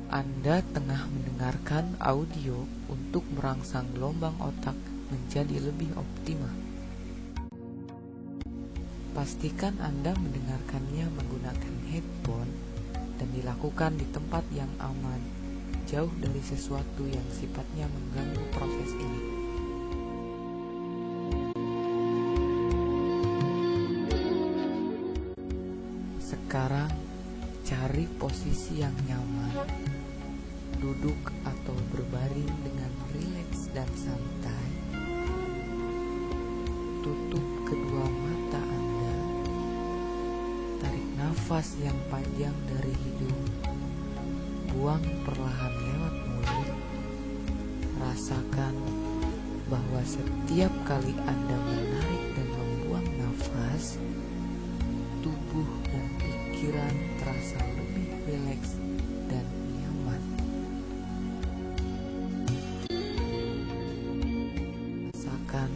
Anda tengah mendengarkan audio untuk merangsang gelombang otak menjadi lebih optimal. Pastikan Anda mendengarkannya menggunakan headphone dan dilakukan di tempat yang aman, jauh dari sesuatu yang sifatnya mengganggu proses ini. Sekarang, cari posisi yang nyaman, duduk atau berbaring dengan rileks dan santai. Tutup kedua mata Anda. Tarik nafas yang panjang dari hidung. Buang perlahan lewat mulut. Rasakan bahwa setiap kali Anda menarik dan membuang nafas, tubuh dan pikiran terasa lebih rileks dan nyaman. Rasakan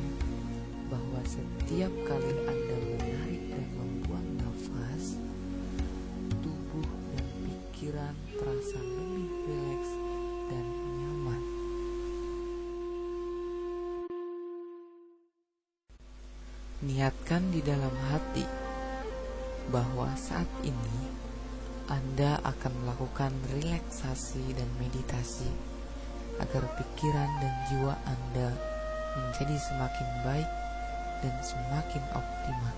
bahwa setiap kali Anda menarik dan membuang nafas, tubuh dan pikiran terasa lebih rileks dan nyaman. Niatkan di dalam hati bahwa saat ini Anda akan melakukan relaksasi dan meditasi agar pikiran dan jiwa Anda menjadi semakin baik dan semakin optimal.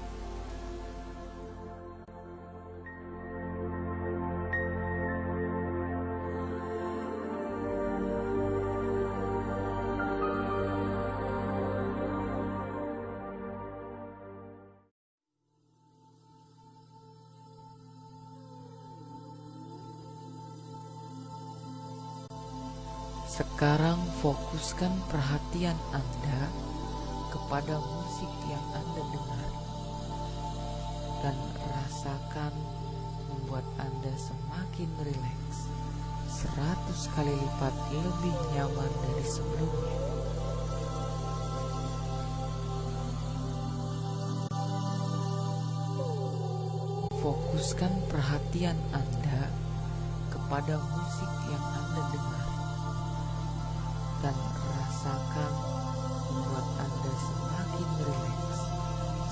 Sekarang fokuskan perhatian Anda kepada musik yang Anda dengar dan rasakan membuat Anda semakin rileks 100 kali lipat lebih nyaman dari sebelumnya. Fokuskan perhatian Anda kepada musik yang Anda dengar dan rasakan membuat Anda semakin rileks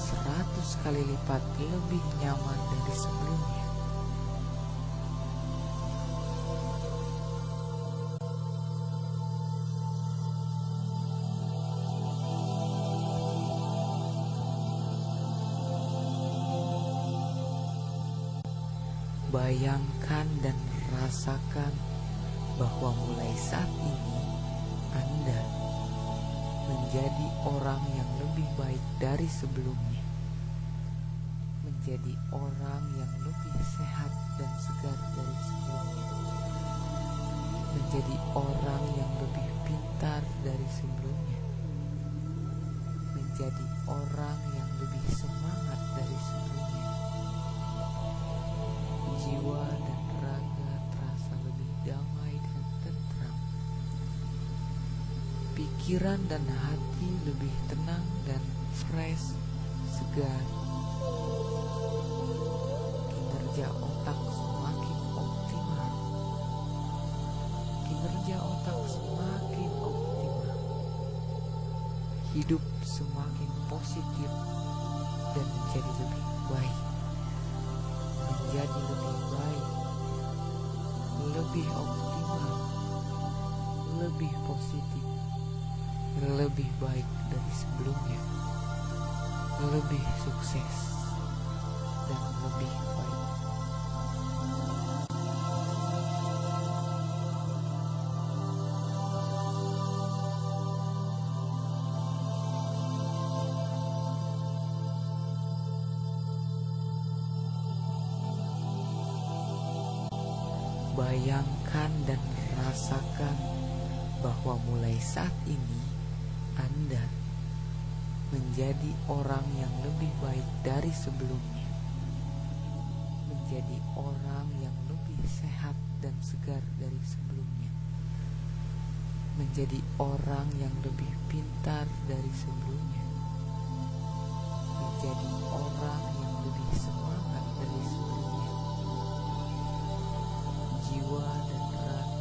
100 kali lipat lebih nyaman dari sebelumnya. Bayangkan dan rasakan bahwa mulai saat ini Anda menjadi orang yang lebih baik dari sebelumnya, menjadi orang yang lebih sehat dan segar dari sebelumnya, menjadi orang yang lebih pintar dari sebelumnya, menjadi orang yang lebih semangat dari sebelumnya. Jiwa dan raga terasa lebih damai dan tentram. Pikiran dan hati lebih tenang dan fresh, segar. Kinerja otak semakin optimal. Kinerja otak semakin optimal. Hidup semakin positif dan menjadi lebih baik. Menjadi lebih baik, lebih optimal, lebih positif, lebih baik dari sebelumnya, lebih sukses, dan lebih baik. Bayangkan dan rasakan bahwa mulai saat ini Anda menjadi orang yang lebih baik dari sebelumnya, menjadi orang yang lebih sehat dan segar dari sebelumnya, menjadi orang yang lebih pintar dari sebelumnya, menjadi orang yang lebih semangat dari sebelumnya. Jiwa dan raga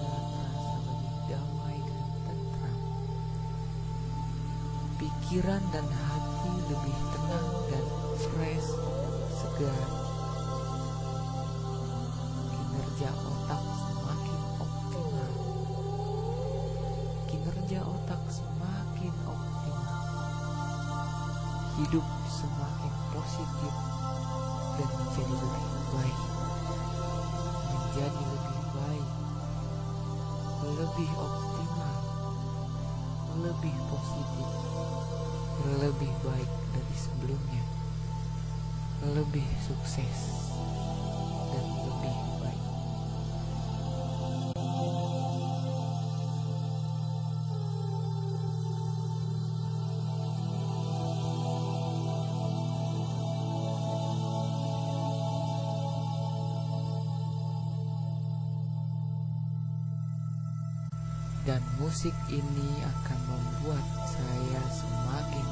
pikiran dan hati lebih tenang dan fresh, segar. Kinerja otak semakin optimal. Kinerja otak semakin optimal. Hidup semakin positif dan menjadi lebih baik. Menjadi lebih baik, lebih optimal, lebih positif, lebih baik dari sebelumnya, lebih sukses, dan lebih baik. Dan musik ini akan membuat saya semakin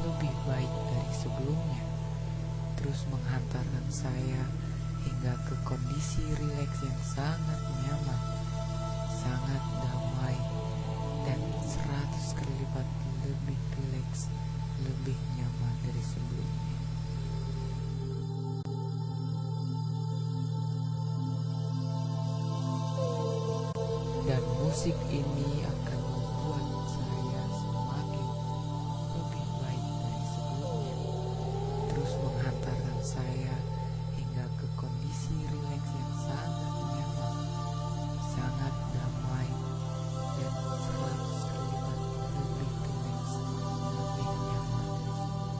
lebih baik dari sebelumnya, terus menghantarkan saya hingga ke kondisi rileks yang sangat nyaman, sangat damai, dan 100 kali lipat lebih rileks, lebih nyaman dari sebelumnya. Dan musik ini akan membuat saya semakin lebih baik dari sebelumnya, terus menghantarkan saya hingga ke kondisi rileks yang sangat nyaman, sangat damai, dan 100 kali lipat lebih rileks, lebih nyaman dari sebelumnya.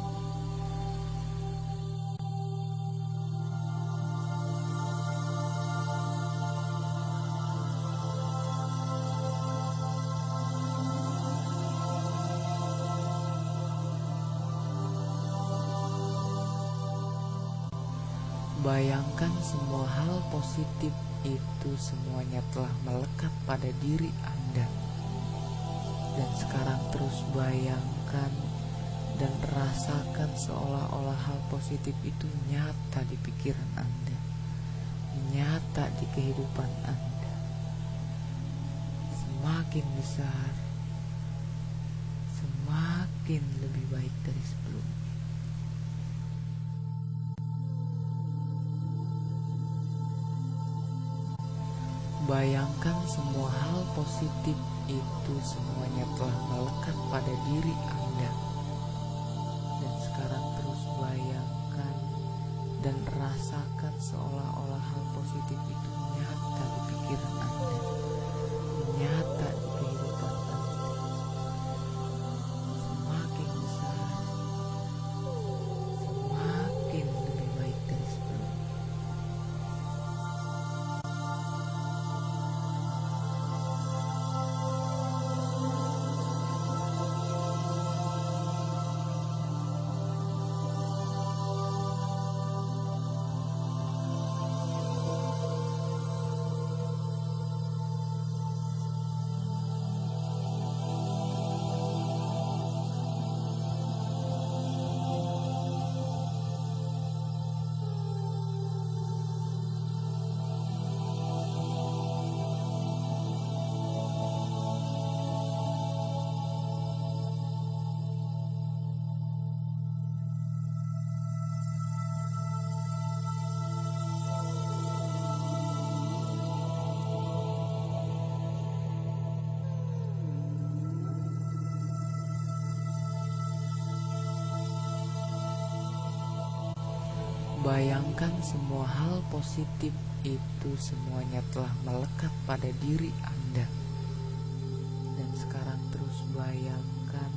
Bayangkan semua hal positif itu semuanya telah melekat pada diri Anda. Dan sekarang terus bayangkan dan rasakan seolah-olah hal positif itu nyata di pikiran Anda, nyata di kehidupan Anda. Semakin besar, semakin lebih baik dari sebelumnya. Bayangkan semua hal positif itu semuanya telah melekat pada diri Anda. Dan sekarang terus bayangkan dan rasakan seolah-olah hal positif itu nyata di pikiran Anda, nyata di kehidupan Anda. Semakin besar, semakin lebih baik dari sebelumnya. Bayangkan semua hal positif itu semuanya telah melekat pada diri Anda. Dan sekarang terus bayangkan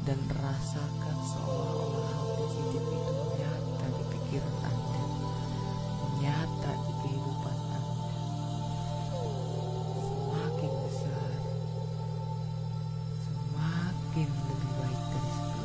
dan rasakan seolah-olah hal positif itu nyata di pikiran Anda, nyata di kehidupan Anda. Semakin besar, semakin lebih baik dari sebelumnya.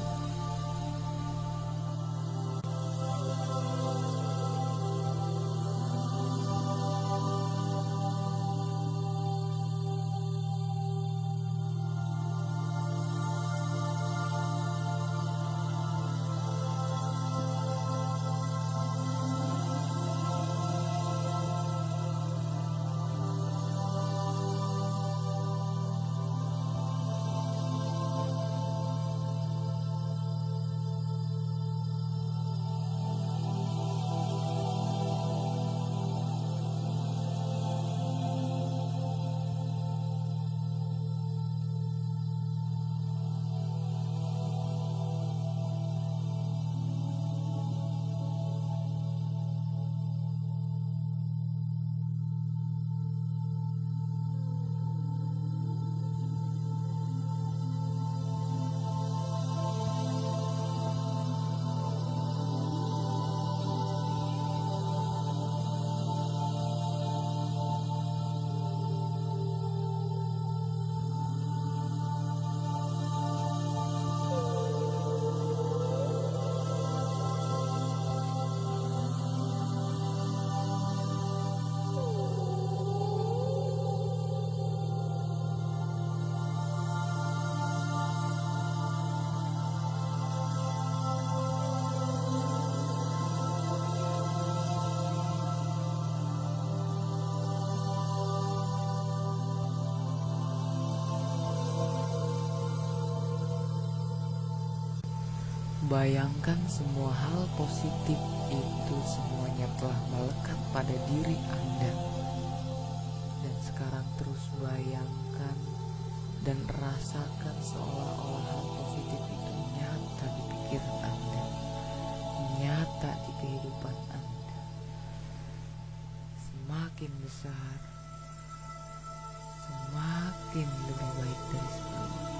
Bayangkan semua hal positif itu semuanya telah melekat pada diri Anda. Dan sekarang terus bayangkan dan rasakan seolah-olah hal positif itu nyata di pikiran Anda, nyata di kehidupan Anda. Semakin besar, semakin lebih baik dari sebelumnya.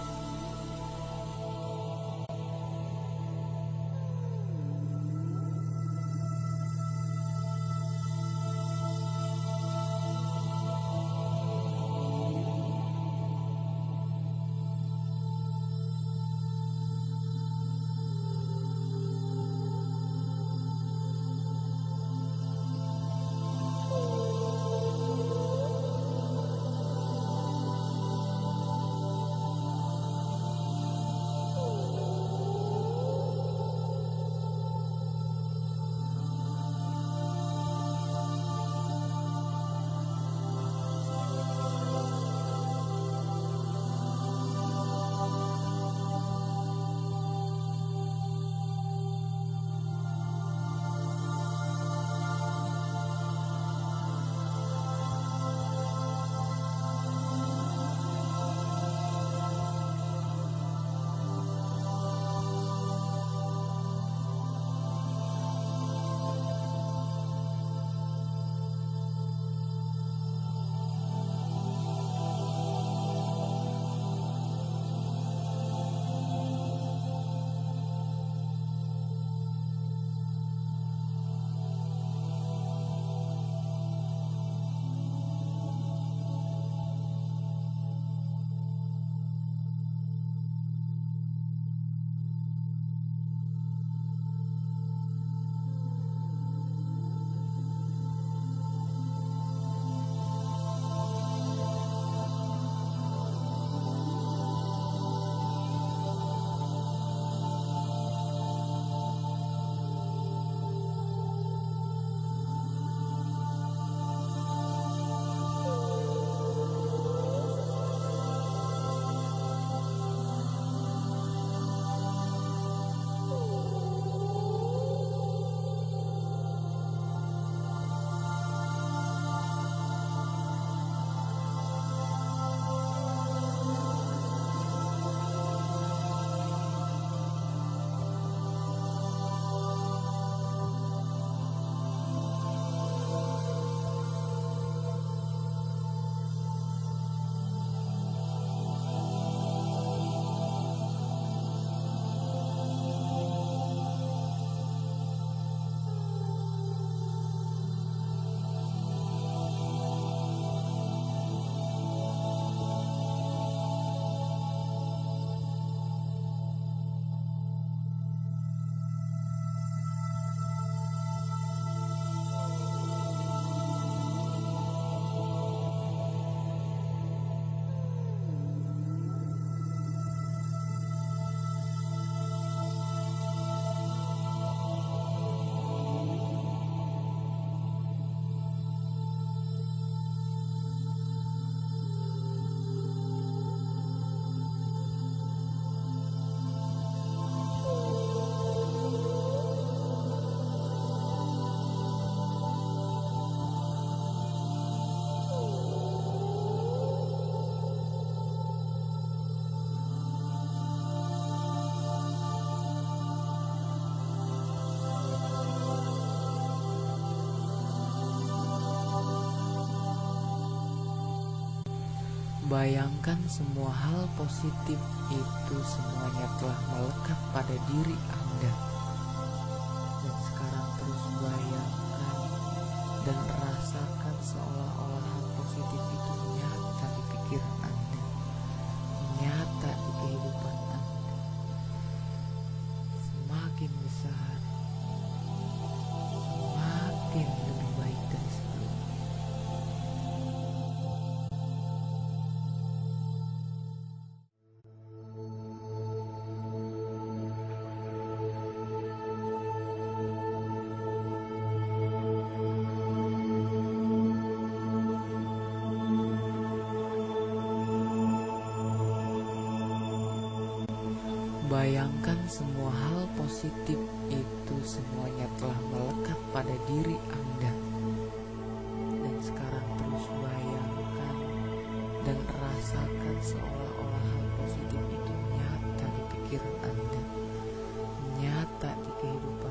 Bayangkan semua hal positif itu semuanya telah melekat pada diri Anda. Dan sekarang terus bayangkan dan rasakan seolah-olah hal positif itu nyata di pikiran Anda, nyata di kehidupan Anda. Semakin besar, semakin lebih baik dari sebelumnya. Bayangkan Bayangkan semua hal positif itu semuanya telah melekat pada diri Anda. Dan sekarang terus bayangkan dan rasakan seolah-olah hal positif itu nyata di pikiran Anda, nyata di kehidupan